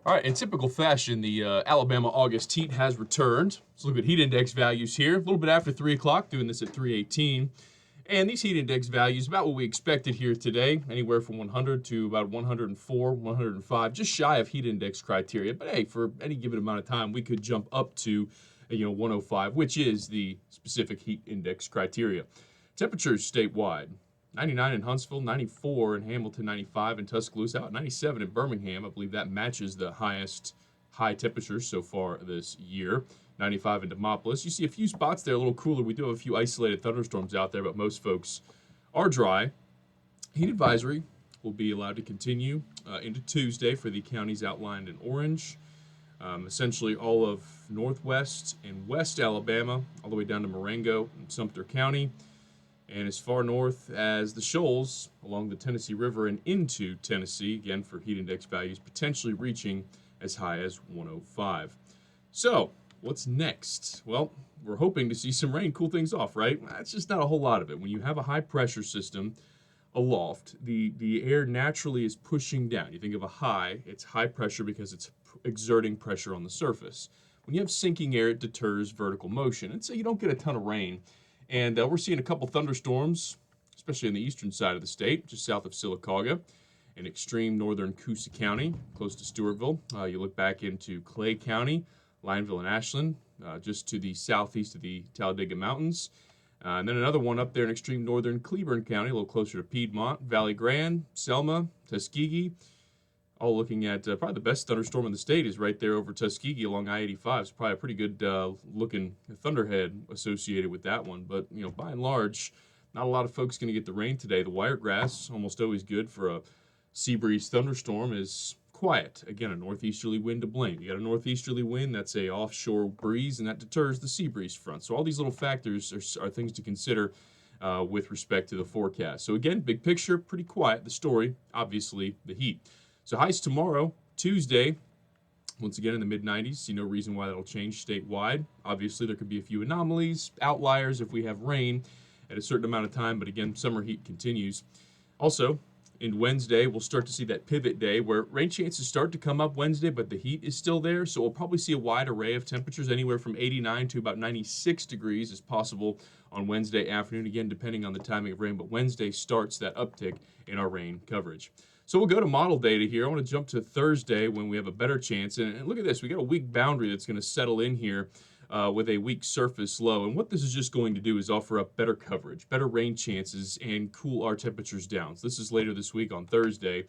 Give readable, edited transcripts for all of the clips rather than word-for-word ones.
All right, in typical fashion, the Alabama August heat has returned. Let's look at heat index values here. A little bit after 3 o'clock, doing this at 3:18. And these heat index values, about what we expected here today, anywhere from 100 to about 104, 105, just shy of heat index criteria. But hey, for any given amount of time, we could jump up to 105, which is the specific heat index criteria. Temperatures statewide. 99 in Huntsville, 94 in Hamilton, 95 in Tuscaloosa, out 97 in Birmingham. I believe that matches the highest high temperatures so far this year. 95 in Demopolis. You see a few spots there a little cooler. We do have a few isolated thunderstorms out there, but most folks are dry. Heat advisory will be allowed to continue into Tuesday for the counties outlined in orange. Essentially all of northwest and west Alabama, all the way down to Marengo and Sumter County, and as far north as the Shoals along the Tennessee River and into Tennessee, again for heat index values potentially reaching as high as 105. So, what's next? Well, we're hoping to see some rain cool things off, right? That's just not a whole lot of it. When you have a high pressure system aloft, the air naturally is pushing down. You think of a high, it's high pressure because it's exerting pressure on the surface. When you have sinking air, it deters vertical motion, and so you don't get a ton of rain. And we're seeing a couple thunderstorms, especially on the eastern side of the state, just south of Sylacauga, in extreme northern Coosa County, close to Stewartville. You look back into Clay County, Lineville and Ashland, just to the southeast of the Talladega Mountains. And then another one up there in extreme northern Cleburne County, a little closer to Piedmont, Valley Grande, Selma, Tuskegee. All looking at probably the best thunderstorm in the state is right there over Tuskegee along I-85. It's probably a pretty good looking thunderhead associated with that one. But, by and large, not a lot of folks going to get the rain today. The wiregrass, almost always good for a sea breeze thunderstorm, is quiet. Again, a northeasterly wind to blame. You got a northeasterly wind, that's a offshore breeze, and that deters the sea breeze front. So all these little factors are things to consider with respect to the forecast. So again, big picture, pretty quiet. The story, obviously, the heat. So highs tomorrow, Tuesday, once again in the mid-90s. See no reason why that'll change statewide. Obviously, there could be a few anomalies, outliers if we have rain at a certain amount of time, but again, summer heat continues. Also, in Wednesday, we'll start to see that pivot day where rain chances start to come up Wednesday, but the heat is still there. So we'll probably see a wide array of temperatures, anywhere from 89 to about 96 degrees is possible on Wednesday afternoon, again, depending on the timing of rain. But Wednesday starts that uptick in our rain coverage. So we'll go to model data here. I want to jump to Thursday when we have a better chance. And look at this. We got a weak boundary that's going to settle in here with a weak surface low. And what this is just going to do is offer up better coverage, better rain chances, and cool our temperatures down. So this is later this week on Thursday.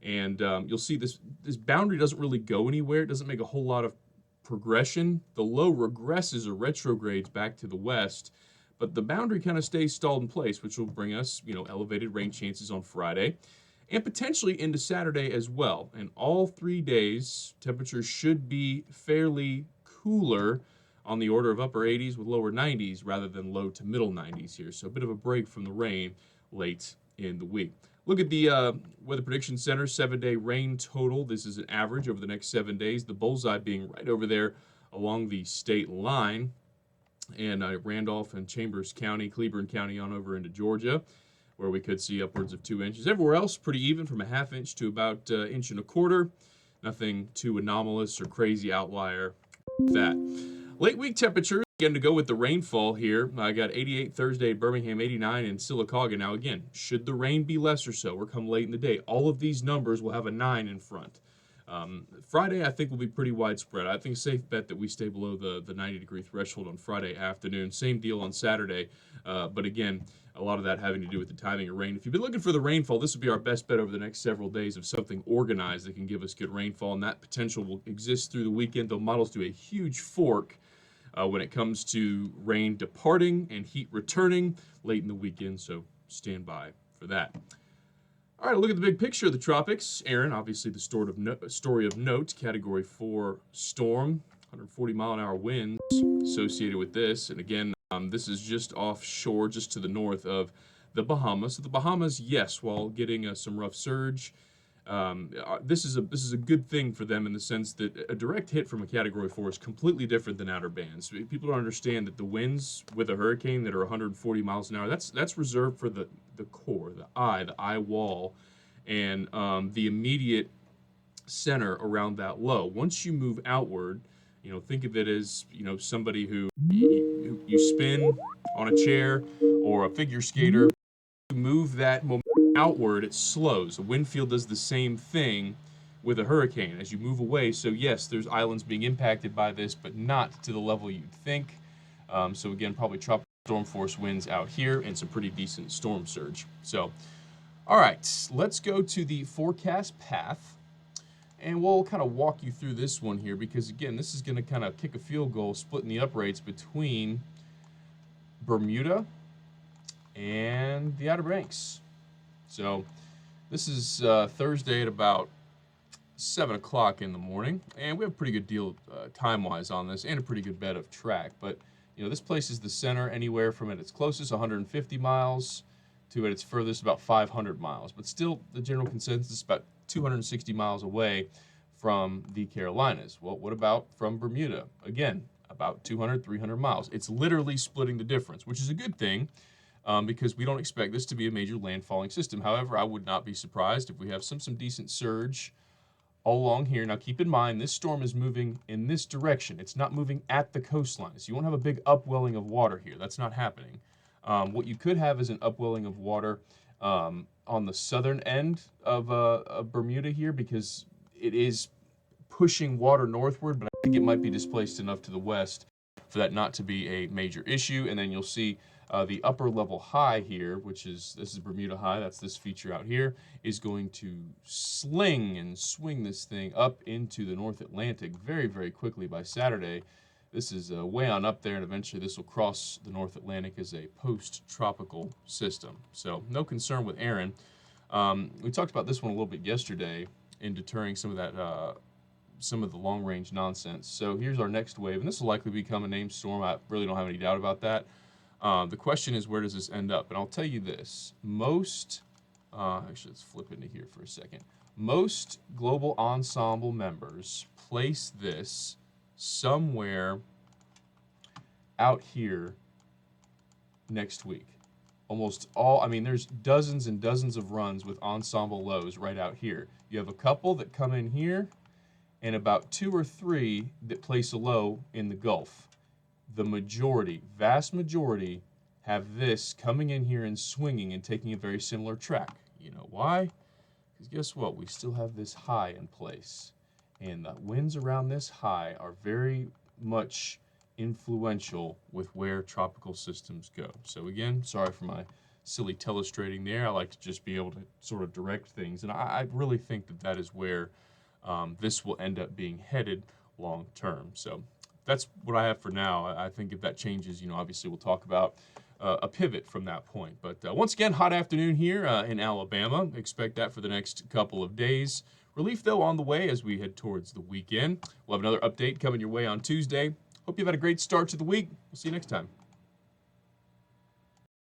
And you'll see this boundary doesn't really go anywhere. It doesn't make a whole lot of progression. The low regresses or retrogrades back to the west. But the boundary kind of stays stalled in place, which will bring us, elevated rain chances on Friday. And potentially into Saturday as well. And all 3 days, temperatures should be fairly cooler, on the order of upper 80s with lower 90s rather than low to middle 90s here. So a bit of a break from the rain late in the week. Look at the Weather Prediction Center 7-day rain total. This is an average over the next 7 days. The bullseye being right over there along the state line. And Randolph and Chambers County, Cleburne County on over into Georgia, where we could see upwards of 2 inches. Everywhere else, pretty even from a half inch to about inch and a quarter. Nothing too anomalous or crazy outlier with that. Late week temperatures, again, to go with the rainfall here. I got 88 Thursday at Birmingham, 89 in Sylacauga. Now, again, should the rain be less or so, or come late in the day, all of these numbers will have a 9 in front. Friday, I think, will be pretty widespread. I think a safe bet that we stay below the 90-degree threshold on Friday afternoon. Same deal on Saturday. But again, a lot of that having to do with the timing of rain. If you've been looking for the rainfall, this will be our best bet over the next several days of something organized that can give us good rainfall, and that potential will exist through the weekend, though models do a huge fork when it comes to rain departing and heat returning late in the weekend, so stand by for that. All right, look at the big picture of the tropics. Erin, obviously the story of note, Category 4 storm, 140-mile-an-hour winds associated with this. And again, this is just offshore, just to the north of the Bahamas. So the Bahamas, yes, while getting some rough surge, this is a good thing for them in the sense that a direct hit from a Category 4 is completely different than outer bands. People don't understand that the winds with a hurricane that are 140 miles an hour, that's reserved for the core, the eye wall, and the immediate center around that low. Once you move outward, think of it as, somebody who you spin on a chair or a figure skater. You move that momentum outward, it slows. The wind field does the same thing with a hurricane as you move away. So yes, there's islands being impacted by this, but not to the level you'd think. So again, probably tropical storm force winds out here and some pretty decent storm surge. So, all right, let's go to the forecast path. And we'll kind of walk you through this one here because, again, this is going to kind of kick a field goal, splitting the uprates between Bermuda and the Outer Banks. So this is Thursday at about 7 o'clock in the morning, and we have a pretty good deal time-wise on this and a pretty good bed of track. But, this place is the center anywhere from at its closest 150 miles to at its furthest about 500 miles. But still, the general consensus is about 260 miles away from the Carolinas. Well, what about from Bermuda? Again, about 200, 300 miles. It's literally splitting the difference, which is a good thing because we don't expect this to be a major landfalling system. However, I would not be surprised if we have some decent surge all along here. Now, keep in mind, this storm is moving in this direction. It's not moving at the coastline, so you won't have a big upwelling of water here. That's not happening. What you could have is an upwelling of water on the southern end of Bermuda here because it is pushing water northward, but I think it might be displaced enough to the west for that not to be a major issue. And then you'll see the upper level high here, this is Bermuda High, that's this feature out here, is going to sling and swing this thing up into the North Atlantic very, very quickly by Saturday. This is way on up there, and eventually this will cross the North Atlantic as a post-tropical system. So no concern with Erin. We talked about this one a little bit yesterday in deterring some of that, some of the long-range nonsense. So here's our next wave, and this will likely become a named storm. I really don't have any doubt about that. The question is, where does this end up? And I'll tell you this. Actually, let's flip into here for a second. Most global ensemble members place this somewhere out here next week. Almost all, there's dozens and dozens of runs with ensemble lows right out here. You have a couple that come in here and about 2 or 3 that place a low in the Gulf. The majority, vast majority, have this coming in here and swinging and taking a very similar track. You know why? Because guess what? We still have this high in place. And the winds around this high are very much influential with where tropical systems go. So again, sorry for my silly telestrating there. I like to just be able to sort of direct things. And I really think that is where this will end up being headed long term. So that's what I have for now. I think if that changes, obviously we'll talk about a pivot from that point. But once again, hot afternoon here in Alabama. Expect that for the next couple of days. Relief, though, on the way as we head towards the weekend. We'll have another update coming your way on Tuesday. Hope you've had a great start to the week. We'll see you next time.